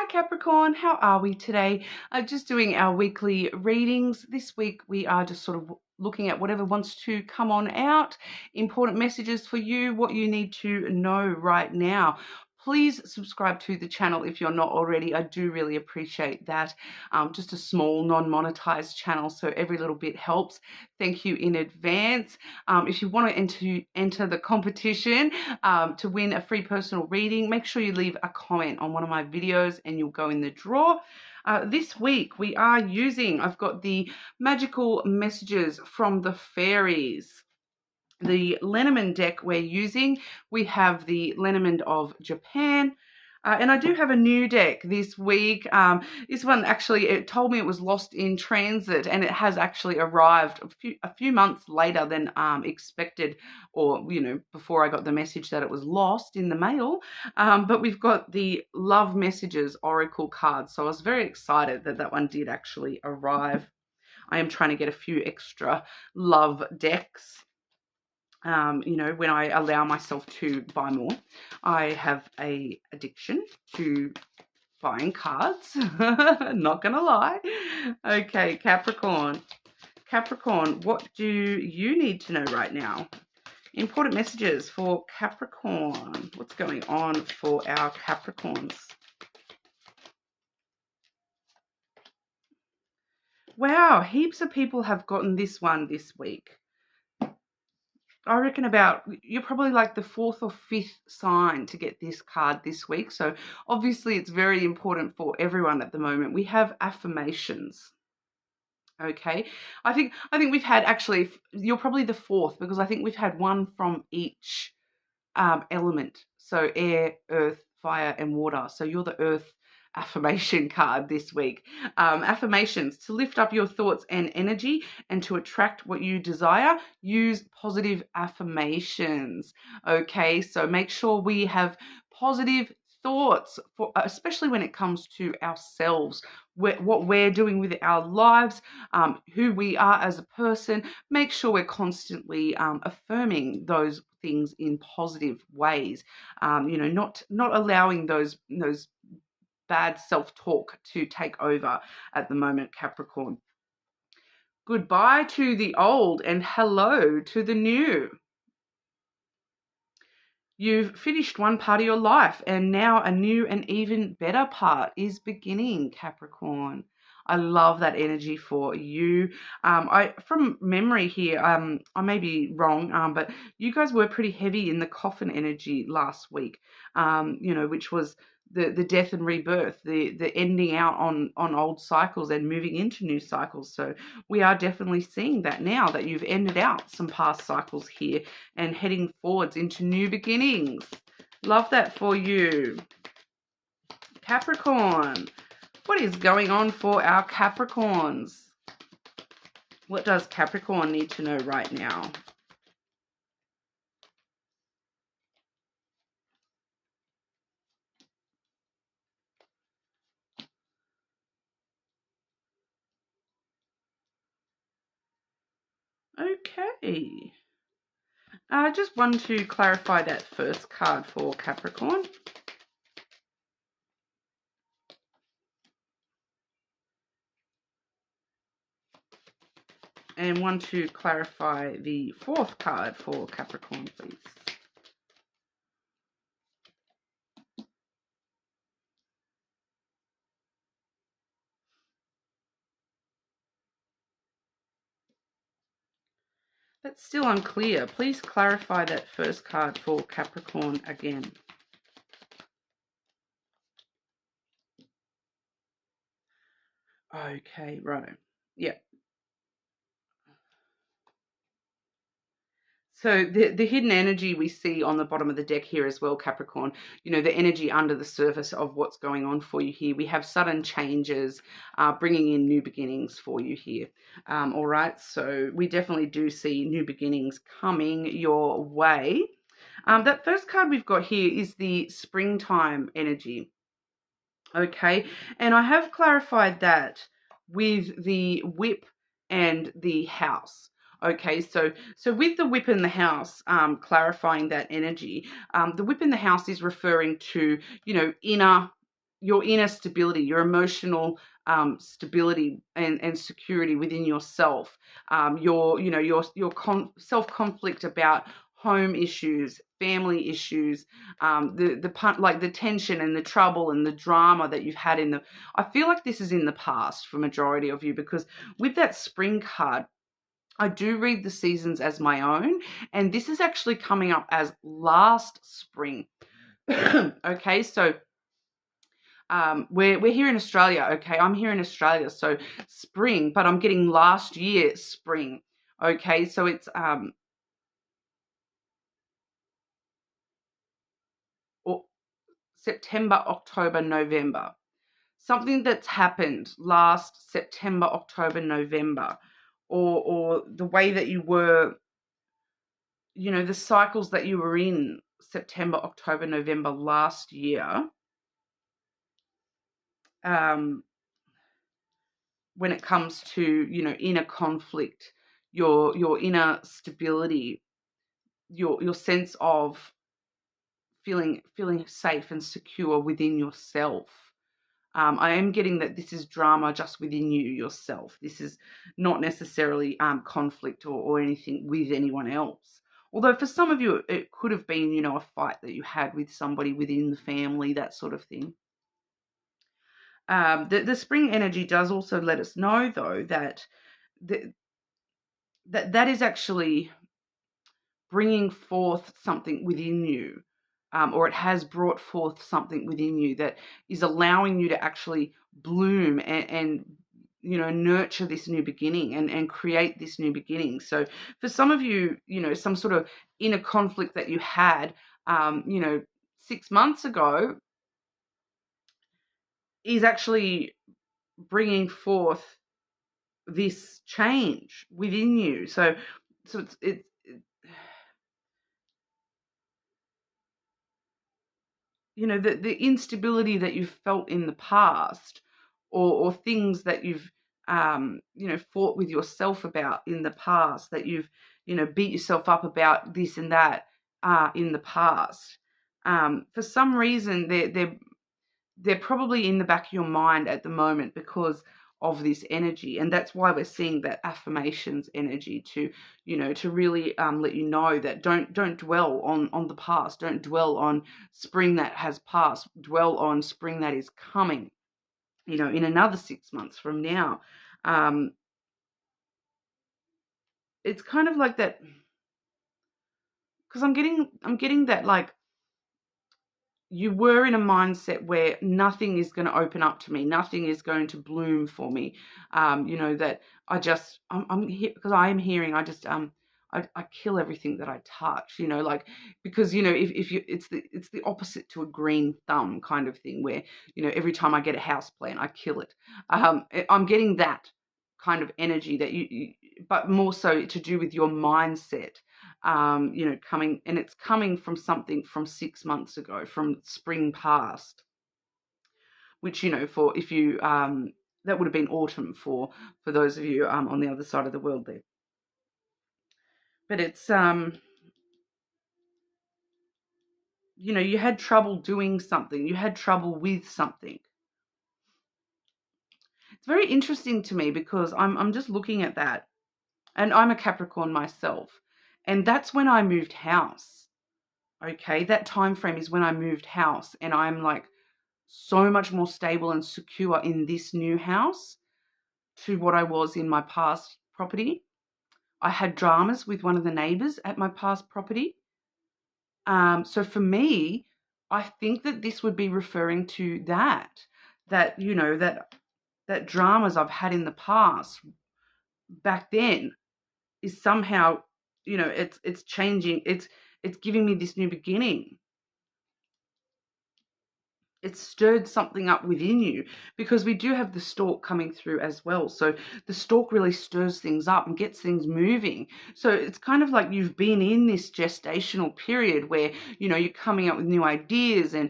Hi Capricorn, how are we today? Just doing our weekly readings. This week we are just sort of looking at whatever wants to come on out, important messages for you, what you need to know right now. Please subscribe to the channel if you're not already. I do really appreciate that. Just a small non-monetized channel, so every little bit helps. Thank you in advance. If you want to enter the competition to win a free personal reading, make sure you leave a comment on one of my videos and you'll go in the draw. This week we are using, I've got the magical messages from the fairies. The Lenormand deck we're using, we have the Lenormand of Japan. And I do have a new deck this week. This one actually, it told me it was lost in transit, and it has actually arrived a few months later than expected, or, before I got the message that it was lost in the mail. But we've got the Love Messages Oracle cards. So I was very excited that that one did actually arrive. I am trying to get a few extra love decks. When I allow myself to buy more. I have a addiction to buying cards. Not gonna lie. Okay, Capricorn. Capricorn, what do you need to know right now? Important messages for Capricorn. What's going on for our Capricorns? Wow, heaps of people have gotten this one this week. I reckon you're probably like the fourth or fifth sign to get this card this week. So obviously it's very important for everyone at the moment. We have affirmations. Okay. I think we've had, actually, you're probably the fourth, because I think we've had one from each element. So air, earth, fire, and water. So you're the earth affirmation card this week. Affirmations: to lift up your thoughts and energy and to attract what you desire, use positive affirmations. Okay, so make sure we have positive thoughts, especially when it comes to ourselves, what we're doing with our lives, who we are as a person. Make sure we're constantly affirming those things in positive ways. Not allowing those bad self-talk to take over at the moment, Capricorn. Goodbye to the old and hello to the new. You've finished one part of your life and now a new and even better part is beginning, Capricorn. I love that energy for you. From memory here, I may be wrong, but you guys were pretty heavy in the coffin energy last week, which was the death and rebirth, the ending out on old cycles and moving into new cycles. So we are definitely seeing that now that you've ended out some past cycles here and heading forwards into new beginnings. Love that for you. Capricorn, what is going on for our Capricorns? What does Capricorn need to know right now? Okay. I just want to clarify that first card for Capricorn. And want to clarify the fourth card for Capricorn, please. That's still unclear. Please clarify that first card for Capricorn again. Okay, right. Yeah. So the hidden energy we see on the bottom of the deck here as well, Capricorn, the energy under the surface of what's going on for you here. We have sudden changes, bringing in new beginnings for you here. All right, so we definitely do see new beginnings coming your way. That first card we've got here is the springtime energy. Okay, and I have clarified that with the whip and the house. Okay, so with the whip in the house, clarifying that energy, the whip in the house is referring to, inner your inner stability, your emotional stability and security within yourself, your self conflict about home issues, family issues, like the tension and the trouble and the drama that you've had in the. I feel like this is in the past for majority of you, because with that spring card, I do read the seasons as my own, and this is actually coming up as last spring. Okay, so we're here in Australia. Okay, I'm here in Australia, so spring, but I'm getting last year spring. Okay, so it's September, October, November. Something that's happened last September, October, November, or the way that you were, the cycles that you were in September, October, November last year. When it comes to, inner conflict, your inner stability, your sense of feeling safe and secure within yourself. I am getting that this is drama just within you yourself. This is not necessarily conflict or anything with anyone else. Although for some of you, it could have been, a fight that you had with somebody within the family, that sort of thing. The spring energy does also let us know, though, that that is actually bringing forth something within you, or it has brought forth something within you that is allowing you to actually bloom and nurture this new beginning and create this new beginning. So for some of you, some sort of inner conflict that you had, 6 months ago is actually bringing forth this change within you. So it's the instability that you've felt in the past, or things that you've fought with yourself about in the past, that you've beat yourself up about this and that in the past. For some reason, they're probably in the back of your mind at the moment because of this energy, and that's why we're seeing that affirmations energy to to really let you know that don't dwell on the past, don't dwell on spring that has passed, dwell on spring that is coming, in another 6 months from now. It's kind of like that, because I'm getting that, like, you were in a mindset where nothing is going to open up to me, nothing is going to bloom for me. That I'm here because I am hearing, I kill everything that I touch, like, because, if you, it's the opposite to a green thumb kind of thing, where, every time I get a house plant, I kill it. I'm getting that kind of energy that but more so to do with your mindset. It's coming from something from 6 months ago, from spring past, which, for if you, that would have been autumn for those of you on the other side of the world there. But it's, you had trouble doing something, you had trouble with something. It's very interesting to me because I'm just looking at that, and I'm a Capricorn myself, and that's when I moved house. Okay, that time frame is when I moved house, and I'm like so much more stable and secure in this new house to what I was in my past property. I had dramas with one of the neighbors at my past property. So for me, I think that this would be referring to that that dramas I've had in the past back then is somehow, it's changing. It's giving me this new beginning. It stirred something up within you, because we do have the stork coming through as well. So the stork really stirs things up and gets things moving. So it's kind of like you've been in this gestational period where, you're coming up with new ideas and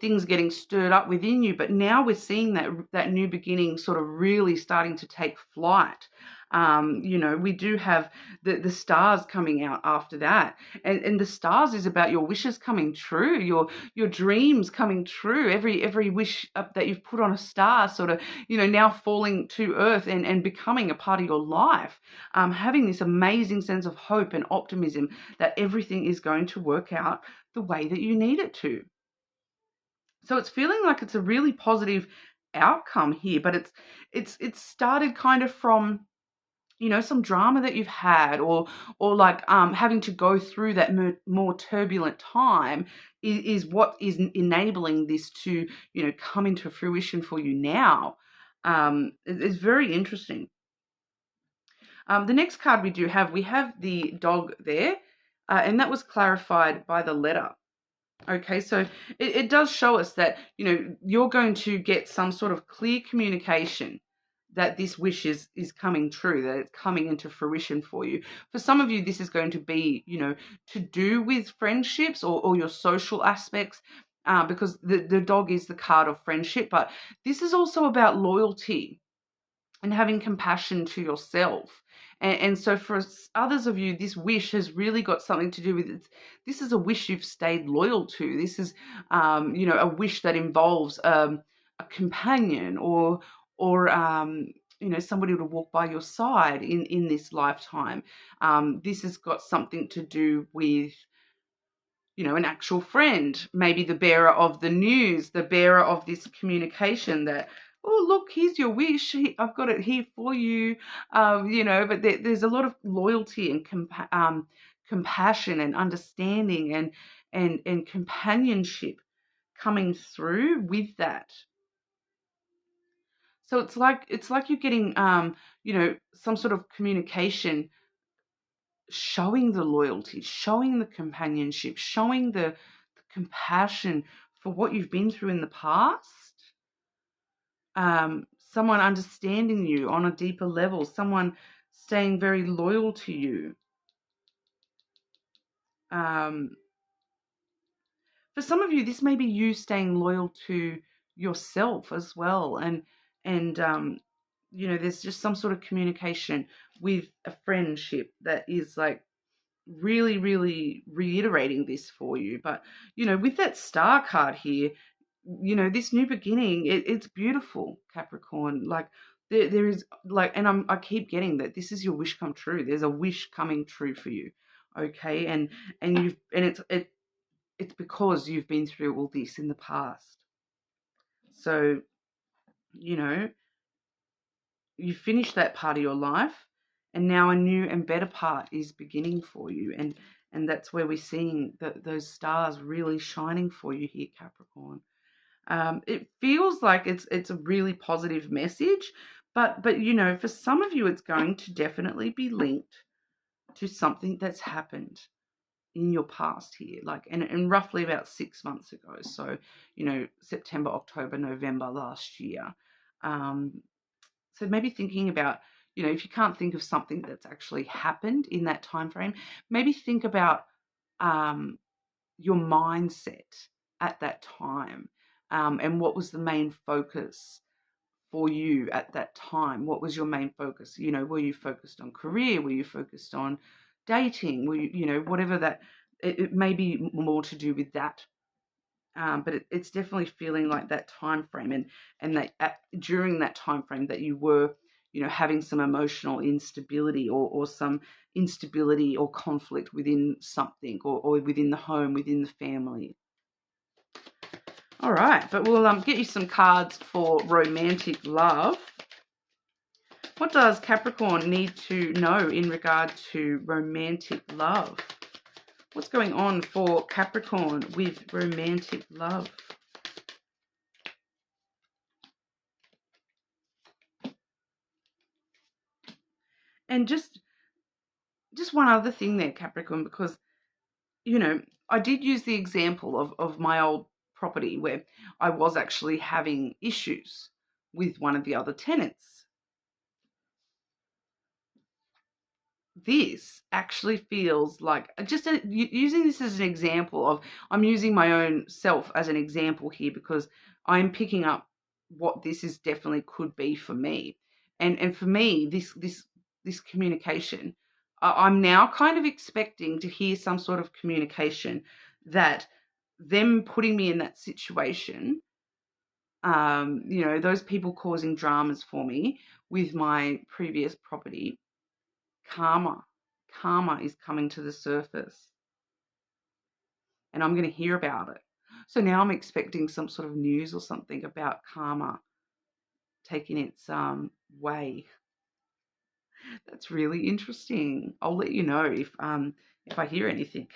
things getting stirred up within you. But now we're seeing that new beginning sort of really starting to take flight. We do have the stars coming out after that. And the stars is about your wishes coming true, your dreams coming true. Every wish up that you've put on a star sort of, now falling to earth and becoming a part of your life. Having this amazing sense of hope and optimism that everything is going to work out the way that you need it to. So it's feeling like it's a really positive outcome here, but it's started kind of from some drama that you've had, or like having to go through that more turbulent time is what is enabling this to come into fruition for you now. It's very interesting. The next card we have the dog there, and that was clarified by the letter. Okay, so it does show us that, you're going to get some sort of clear communication that this wish is coming true, that it's coming into fruition for you. For some of you, this is going to be, to do with friendships or your social aspects, because the dog is the card of friendship, but this is also about loyalty and having compassion to yourself. And so for others of you, this wish has really got something to do with it. This is a wish you've stayed loyal to. This is, a wish that involves a companion or somebody to walk by your side in this lifetime. This has got something to do with, an actual friend, maybe the bearer of the news, the bearer of this communication that, oh, look, here's your wish. I've got it here for you. But there's a lot of loyalty and compassion and understanding and companionship coming through with that. So it's like you're getting, some sort of communication showing the loyalty, showing the companionship, showing the compassion for what you've been through in the past. Someone understanding you on a deeper level, someone staying very loyal to you. For some of you, this may be you staying loyal to yourself as well, and there's just some sort of communication with a friendship that is like really, really reiterating this for you. But with that star card here, this new beginning, it's beautiful, Capricorn. Like there is like, and I keep getting that this is your wish come true. There's a wish coming true for you, okay? And it's because you've been through all this in the past. So you finished that part of your life, and now a new and better part is beginning for you, and that's where we're seeing those stars really shining for you here, Capricorn. It feels like it's a really positive message, but for some of you, it's going to definitely be linked to something that's happened in your past here, like and roughly about 6 months ago. So September, October, November last year. So maybe thinking about, if you can't think of something that's actually happened in that time frame, maybe think about your mindset at that time. And what was the main focus for you at that time? What was your main focus? Were you focused on career? Were you focused on dating? Were you, whatever that, it may be more to do with that. But it's definitely feeling like that time frame, and that during that time frame that you were, having some emotional instability or some instability or conflict within something or within the home, within the family. All right, but we'll get you some cards for romantic love. What does Capricorn need to know in regard to romantic love? What's going on for Capricorn with romantic love? And just one other thing there, Capricorn, because, I did use the example of my old property where I was actually having issues with one of the other tenants. This actually feels like, just using this as an example of, I'm using my own self as an example here because I'm picking up what this is definitely could be for me. And for me, this this communication. I'm now kind of expecting to hear some sort of communication that them putting me in that situation, those people causing dramas for me with my previous property, karma is coming to the surface, and I'm going to hear about it. So now I'm expecting some sort of news or something about karma taking its way. That's really interesting. I'll let you know if I hear anything.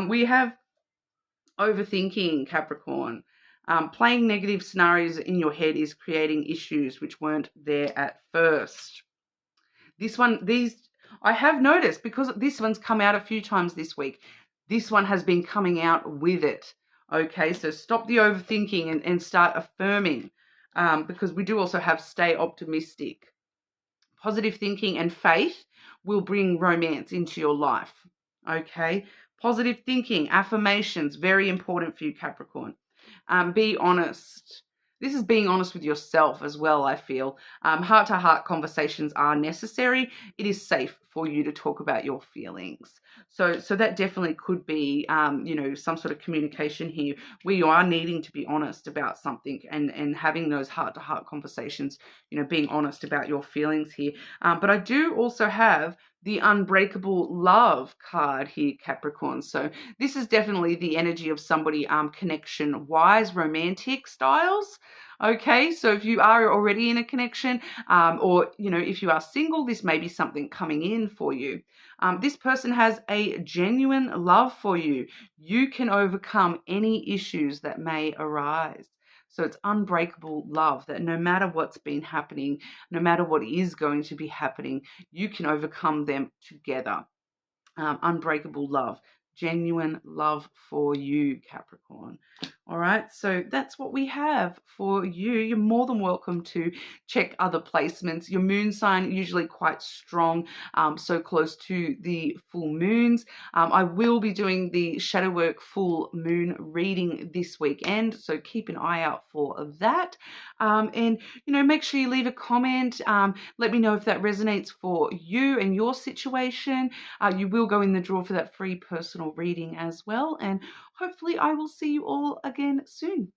We have overthinking, Capricorn. Playing negative scenarios in your head is creating issues which weren't there at first. I have noticed, because this one's come out a few times this week. This one has been coming out with it. Okay, so stop the overthinking and start affirming, because we do also have stay optimistic. Positive thinking and faith will bring romance into your life. Okay, positive thinking, affirmations, very important for you, Capricorn. Be honest. This is being honest with yourself as well, I feel. Heart-to-heart conversations are necessary. It is safe for you to talk about your feelings. So that definitely could be, some sort of communication here where you are needing to be honest about something and having those heart-to-heart conversations, being honest about your feelings here. But I do also have the unbreakable love card here, Capricorn. So this is definitely the energy of somebody connection-wise, romantic styles. Okay, so if you are already in a connection, or if you are single, this may be something coming in for you. This person has a genuine love for you. You can overcome any issues that may arise. So it's unbreakable love, that no matter what's been happening, no matter what is going to be happening, you can overcome them together. Unbreakable love, genuine love for you, Capricorn. All right, so that's what we have for you. You're more than welcome to check other placements. Your moon sign usually quite strong, so close to the full moons. I will be doing the shadow work full moon reading this weekend, so keep an eye out for that. And make sure you leave a comment. Let me know if that resonates for you and your situation. You will go in the draw for that free personal reading as well. And hopefully I will see you all again soon.